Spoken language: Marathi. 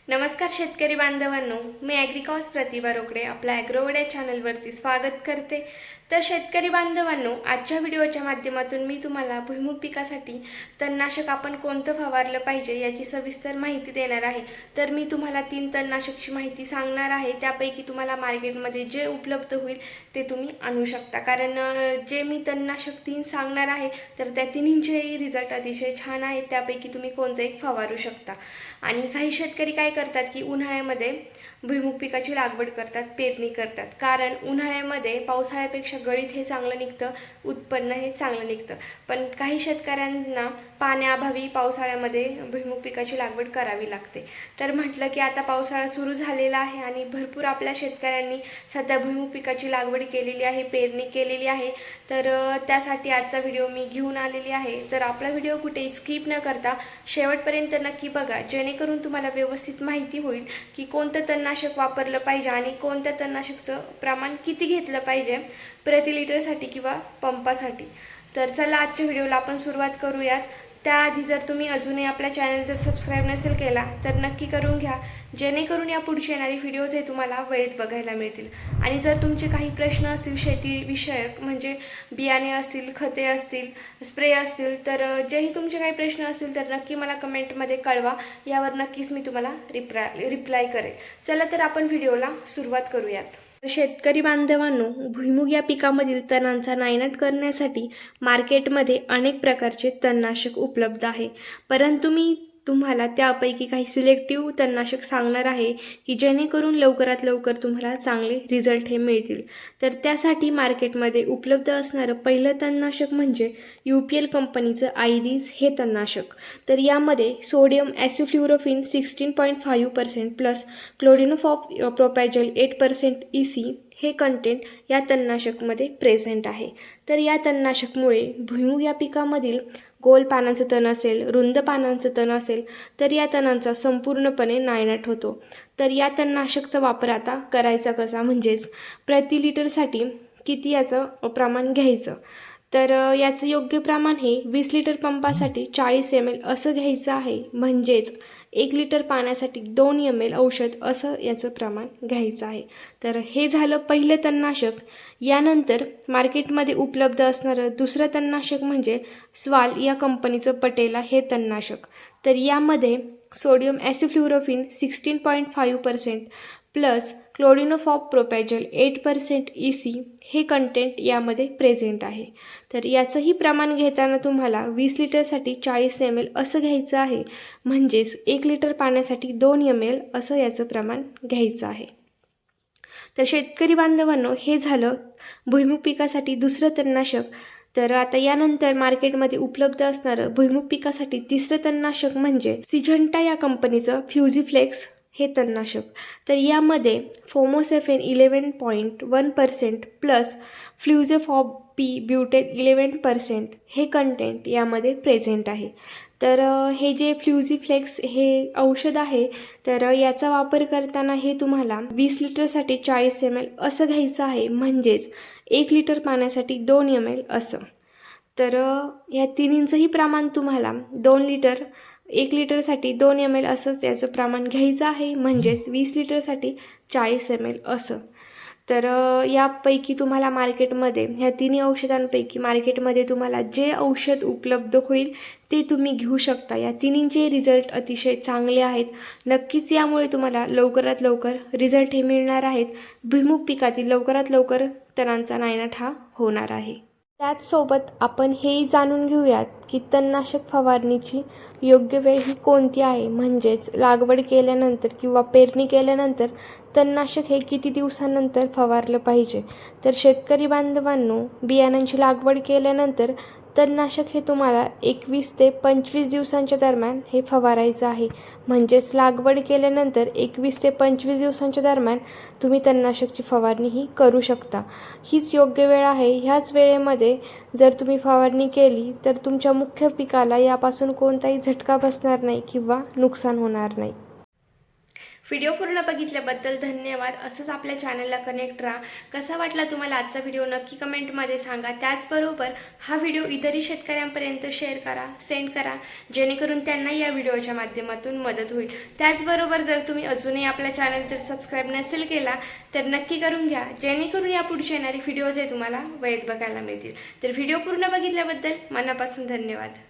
नमस्कार शेतकरी बांधवांनो, मी ॲग्रिकॉस प्रतिभा रोकडे आपल्या ॲग्रोवड या चॅनलवरती स्वागत करते। तर शेतकरी बांधवांनो, आजच्या व्हिडिओच्या माध्यमातून मी तुम्हाला भुईमूग पिकासाठी तणनाशक आपण कोणतं फवारलं पाहिजे याची सविस्तर माहिती देणार आहे। तर मी तुम्हाला 3 तणनाशकची माहिती सांगणार आहे, त्यापैकी तुम्हाला मार्केटमध्ये जे उपलब्ध होईल ते तुम्ही आणू शकता। कारण जे मी तणनाशक 3 सांगणार आहे तर त्या तिन्हींचेही रिझल्ट अतिशय छान आहेत, त्यापैकी तुम्ही कोणतं एक फवारू शकता। आणि काही शेतकरी काय करतात की उन्हाळ्यामध्ये भुईमूग पिकाची लागवड करतात, पेरणी करतात। कारण उन्हाळ्यामध्ये पावसाळ्यापेक्षा गळीत हे चांगलं निघतं, उत्पन्न हे चांगलं निघतं। पण काही शेतकऱ्यांना पाण्याअभावी पावसाळ्यामध्ये भुईमूग पिकाची लागवड करावी लागते। तर म्हटलं की आता पावसाळा सुरू झालेला आहे आणि भरपूर आपल्या शेतकऱ्यांनी सध्या भुईमूग पिकाची लागवड केलेली आहे, पेरणी केलेली आहे। तर त्यासाठी आजचा व्हिडिओ मी घेऊन आलेली आहे। तर आपला व्हिडिओ कुठे स्किप न करता शेवटपर्यंत नक्की बघा, जेणेकरून तुम्हाला व्यवस्थित माहिती होईल की कोणतं तणनाशक वापरलं पाहिजे आणि कोणत्या तणनाशकाचं प्रमाण किती घेतलं पाहिजे प्रति लिटरसाठी किंवा पंपासाठी। तर चला आजच्या व्हिडिओला आपण सुरुवात करूयात। त्याआधी जर तुम्ही अजूनही आपल्या चॅनल जर सबस्क्राईब नसेल केला तर नक्की करून घ्या, जेणेकरून या पुढचे येणारे व्हिडिओज हे तुम्हाला वेळेत बघायला मिळतील। आणि जर तुमचे काही प्रश्न असतील शेती विषयक, म्हणजे बियाणे असतील, खते असतील, स्प्रे असतील, तर जेही तुमचे काही प्रश्न असतील तर नक्की मला कमेंटमध्ये कळवा, यावर नक्कीच मी तुम्हाला रिप्लाय करेल। चला तर आपण व्हिडिओला सुरुवात करूयात। शेतकरी बांधवांनो, भुईमूग या पिकामधील तणांचा नायनाट करण्यासाठी मार्केटमध्ये अनेक प्रकारचे तणनाशक उपलब्ध आहे, परंतु मी तुम्हाला त्यापैकी काही सिलेक्टिव्ह तणनाशक सांगणार आहे की जेणेकरून लवकरात लवकर तुम्हाला चांगले रिझल्ट हे मिळतील। तर त्यासाठी मार्केटमध्ये उपलब्ध असणारं पहिलं तणनाशक म्हणजे UPL कंपनीचं आयरिस हे तणनाशक। तर यामध्ये सोडियम ॲसिफ्लुरोफिन 16.5% प्लस क्लोडिनोफॉस-प्रोपॅजल 8% EC हे कंटेंट या तणनाशकमध्ये प्रेझेंट आहे। तर या तणनाशकमुळे भुईमूग या पिकामधील गोल पानांचं तण असेल, रुंद पानांचं तण असेल, तर या तणांचा संपूर्णपणे नायनाट होतो। तर या तणनाशकचा वापर आता करायचा कसा, म्हणजेच प्रति लिटरसाठी किती याचं प्रमाण घ्यायचं। तर याचं योग्य प्रमाण हे 20 लिटर पंपासाठी 40 ml असं घ्यायचं आहे, म्हणजेच 1 लिटर पाण्यासाठी 2 ml औषध असं याचं प्रमाण घ्यायचं आहे। तर हे झालं पहिलं तणनाशक। यानंतर मार्केटमध्ये उपलब्ध असणारं दुसरं तणनाशक म्हणजे स्वाल या कंपनीचं पटेला हे तणनाशक। तर यामध्ये सोडियम ॲसिफ्लुरोफिन 16.5% प्लस क्लोडिनोफॉस-प्रोपॅजल 8% EC हे कंटेंट यामध्ये प्रेझेंट आहे। तर याचंही प्रमाण घेताना तुम्हाला 20 लिटरसाठी 40 ml असं घ्यायचं आहे, म्हणजेच 1 लिटर पाण्यासाठी 2 ml असं याचं प्रमाण घ्यायचं आहे। तर शेतकरी बांधवांनो, हे झालं भुईमूग पिकासाठी दुसरं तणनाशक। तर आता यानंतर मार्केटमध्ये उपलब्ध असणारं भुईमूग पिकासाठी तिसरं तणनाशक म्हणजे सिंजंटा या कंपनीचं फ्युजीफ्लेक्स हे तणनाशक। तर यामध्ये फोमोसेफेन 11.1% प्लस फ्ल्युझोफॉब-पी ब्युटेट 11% हे कंटेंट यामध्ये प्रेझेंट आहे। तर हे जे फ्युजीफ्लेक्स हे औषध आहे, तर याचा वापर करताना हे तुम्हाला 20 लिटरसाठी 40 ml असं घ्यायचं आहे, म्हणजेच 1 लिटर पाण्यासाठी 2 ml असं। तर या तिन्हींचंही प्रमाण तुम्हाला 1 लिटरसाठी 2 ml असंच याचं प्रमाण घ्यायचं आहे, म्हणजेच 20 लिटरसाठी 40 ml असं। तर यापैकी तुम्हाला मार्केटमध्ये ह्या तिन्ही औषधांपैकी मार्केटमध्ये तुम्हाला जे औषध उपलब्ध होईल ते तुम्ही घेऊ शकता। या तिन्हींचे रिझल्ट अतिशय चांगले आहेत। नक्कीच यामुळे तुम्हाला लवकरात लवकर रिझल्ट हे मिळणार आहेत। भुईमूग पिकातील लवकरात लवकर तणांचा नायनाट हा होणार आहे। त्याचसोबत आपण हेही जाणून घेऊयात की तणनाशक फवारणीची योग्य वेळ ही कोणती आहे, म्हणजेच लागवड केल्यानंतर किंवा पेरणी केल्यानंतर तणनाशक हे किती दिवसानंतर फवारलं पाहिजे। तर शेतकरी बांधवांनो, बियाणांची लागवड केल्यानंतर तणनाशक हे तुम्हाला 21 ते 25 दिवसांच्या दरम्यान हे फवारायचं आहे, म्हणजेच लागवड केल्यानंतर 21 ते 25 दिवसांच्या दरम्यान तुम्ही तणनाशकची फवारणी ही करू शकता। हीच योग्य वेळ आहे। ह्याच वेळेमध्ये जर तुम्ही फवारणी केली तर तुमच्या मुख्य पिकाला यापासून कोणताही झटका बसणार नाही किंवा नुकसान होणार नाही। व्हिडिओ पूर्ण बघितल्याबद्दल धन्यवाद. असंच आपल्या चॅनलला कनेक्ट राहा. कसा वाटला तुम्हाला आजचा व्हिडिओ नक्की कमेंटमध्ये सांगा. त्याचबरोबर हा व्हिडिओ इतरही शेतकऱ्यांपर्यंत शेअर करा, सेंड करा, जेणेकरून त्यांना या व्हिडिओच्या माध्यमातून मदत होईल. त्याचबरोबर जर तुम्ही अजूनही आपल्या चॅनल जर सबस्क्राईब नसेल केला तर नक्की करून घ्या, जेणेकरून या पुढचे येणारे व्हिडिओज हे तुम्हाला वेळेत बघायला मिळतील. तर व्हिडिओ पूर्ण बघितल्याबद्दल मनापासून धन्यवाद.